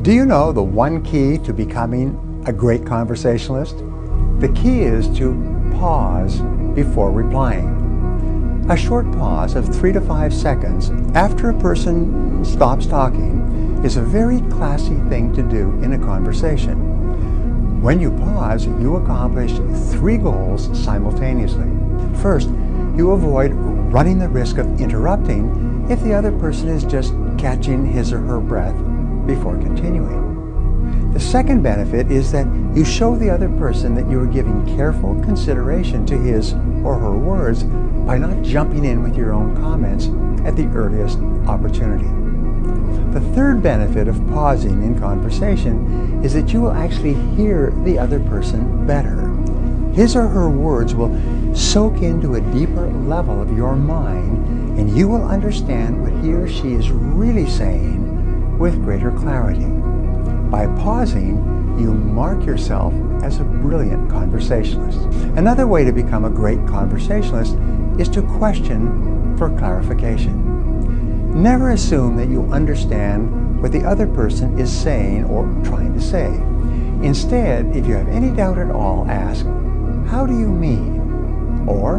Do you know the one key to becoming a great conversationalist? The key is to pause before replying. A short pause of 3 to 5 seconds after a person stops talking is a very classy thing to do in a conversation. When you pause, you accomplish 3 goals simultaneously. First, you avoid running the risk of interrupting if the other person is just catching his or her breath before continuing. The second benefit is that you show the other person that you are giving careful consideration to his or her words by not jumping in with your own comments at the earliest opportunity. The third benefit of pausing in conversation is that you will actually hear the other person better. His or her words will soak into a deeper level of your mind, and you will understand what he or she is really saying with greater clarity. By pausing, you mark yourself as a brilliant conversationalist. Another way to become a great conversationalist is to question for clarification. Never assume that you understand what the other person is saying or trying to say. Instead, if you have any doubt at all, ask, "How do you mean?" Or,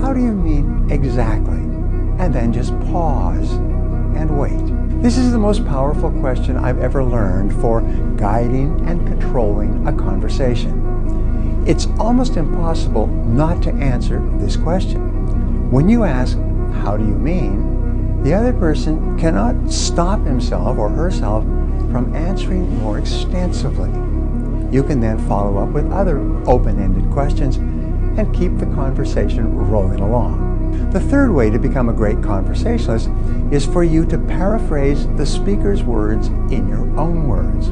"How do you mean exactly?" And then just pause and wait. This is the most powerful question I've ever learned for guiding and controlling a conversation. It's almost impossible not to answer this question. When you ask, "How do you mean?" the other person cannot stop himself or herself from answering more extensively. You can then follow up with other open-ended questions and keep the conversation rolling along. The third way to become a great conversationalist is for you to paraphrase the speaker's words in your own words.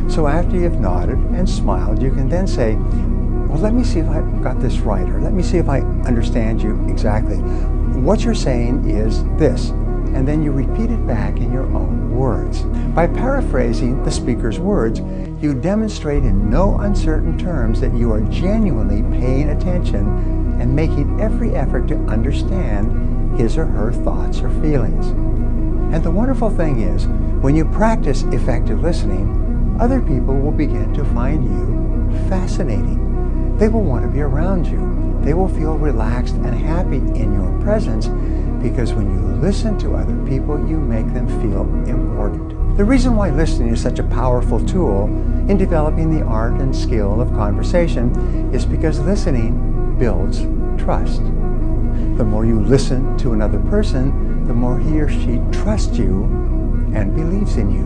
So after you've nodded and smiled, you can then say, "Well, let me see if I got this right," or "Let me see if I understand you exactly. What you're saying is this," and then you repeat it back in your own words. By paraphrasing the speaker's words, you demonstrate in no uncertain terms that you are genuinely paying attention and making every effort to understand his or her thoughts or feelings. And the wonderful thing is, when you practice effective listening, other people will begin to find you fascinating. They will want to be around you. They will feel relaxed and happy in your presence because when you listen to other people, you make them feel important. The reason why listening is such a powerful tool in developing the art and skill of conversation is because listening builds trust. The more you listen to another person, the more he or she trusts you and believes in you.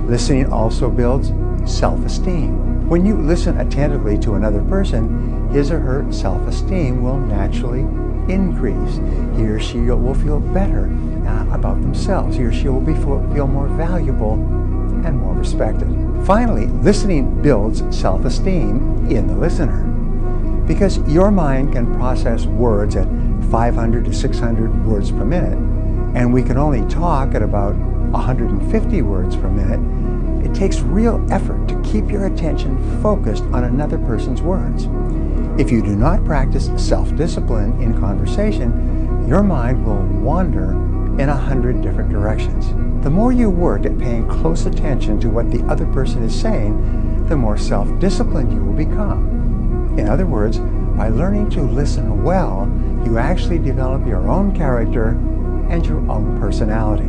Listening also builds self-esteem. When you listen attentively to another person, his or her self-esteem will naturally increase. He or she will feel better about themselves. He or she will feel more valuable and more respected. Finally, listening builds self-esteem in the listener. Because your mind can process words at 500 to 600 words per minute, and we can only talk at about 150 words per minute, it takes real effort to keep your attention focused on another person's words. If you do not practice self-discipline in conversation, your mind will wander in 100 different directions. The more you work at paying close attention to what the other person is saying, the more self-disciplined you will become. In other words, by learning to listen well, you actually develop your own character and your own personality.